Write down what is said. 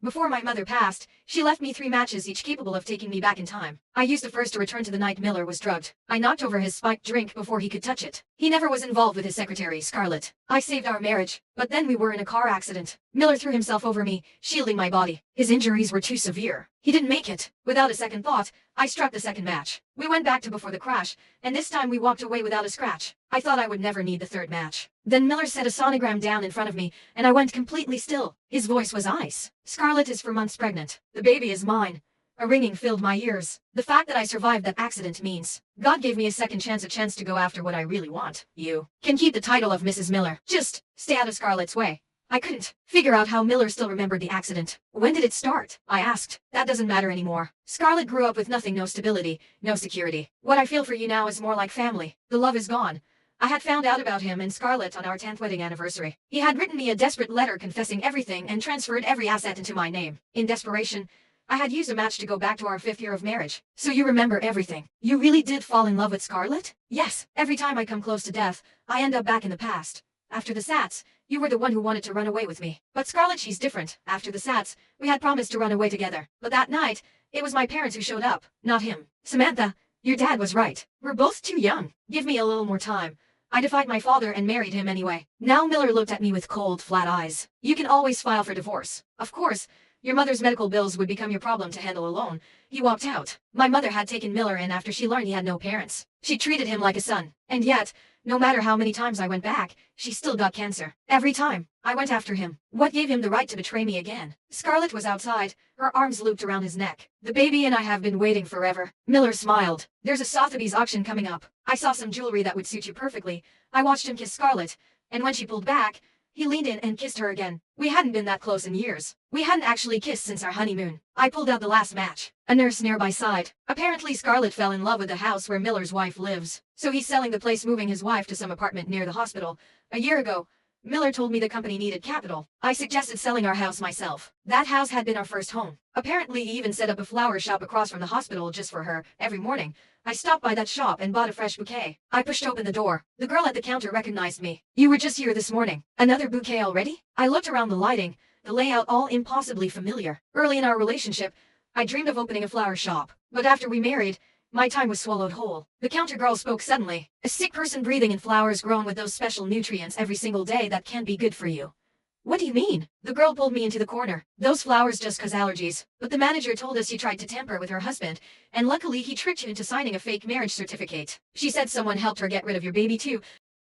Before my mother passed, she left me 3 matches each capable of taking me back in time. I used the first to return to the night Miller was drugged. I knocked over his spiked drink before he could touch it. He never was involved with his secretary, Scarlett. I saved our marriage, but then we were in a car accident. Miller threw himself over me, shielding my body. His injuries were too severe. He didn't make it. Without a second thought, I struck the second match. We went back to before the crash, and this time we walked away without a scratch. I thought I would never need the third match. Then Miller set a sonogram down in front of me, and I went completely still. His voice was ice. Scarlett is 4 months pregnant. The baby is mine. A ringing filled my ears. The fact that I survived that accident means God gave me a second chance, a chance to go after what I really want. You can keep the title of Mrs. Miller. Just stay out of Scarlett's way. I couldn't figure out how Miller still remembered the accident. When did it start? I asked. That doesn't matter anymore. Scarlett grew up with nothing, no stability, no security. What I feel for you now is more like family. The love is gone. I had found out about him and Scarlett on our 10th wedding anniversary. He had written me a desperate letter confessing everything and transferred every asset into my name. In desperation, I had used a match to go back to our 5th year of marriage. So you remember everything. You really did fall in love with Scarlett? Yes. Every time I come close to death, I end up back in the past. After the Sats, you were the one who wanted to run away with me. But Scarlett, she's different. After the Sats, we had promised to run away together. But that night, it was my parents who showed up, not him. Samantha, your dad was right. We're both too young. Give me a little more time. I defied my father and married him anyway. Now Miller looked at me with cold, flat eyes. You can always file for divorce. Of course, your mother's medical bills would become your problem to handle alone. He walked out. My mother had taken Miller in after she learned he had no parents. She treated him like a son. And yet, no matter how many times I went back, she still got cancer. Every time, I went after him. What gave him the right to betray me again? Scarlett was outside, her arms looped around his neck. The baby and I have been waiting forever. Miller smiled. There's a Sotheby's auction coming up. I saw some jewelry that would suit you perfectly. I watched him kiss Scarlett, and when she pulled back, he leaned in and kissed her again. We hadn't been that close in years. We hadn't actually kissed since our honeymoon. I pulled out the last match. A nurse nearby sighed. Apparently Scarlett fell in love with the house where Miller's wife lives. So he's selling the place, moving his wife to some apartment near the hospital. A year ago, Miller told me the company needed capital. I suggested selling our house myself. That house had been our first home. Apparently he even set up a flower shop across from the hospital just for her. Every morning, I stopped by that shop and bought a fresh bouquet. I pushed open the door. The girl at the counter recognized me. You were just here this morning. Another bouquet already? I looked around, the lighting, the layout, all impossibly familiar. Early in our relationship, I dreamed of opening a flower shop. But after we married, my time was swallowed whole. The counter girl spoke suddenly. A sick person breathing in flowers grown with those special nutrients every single day that can be good for you. What do you mean? The girl pulled me into the corner. Those flowers just cause allergies. But the manager told us you tried to tamper with her husband, and luckily he tricked you into signing a fake marriage certificate. She said someone helped her get rid of your baby too,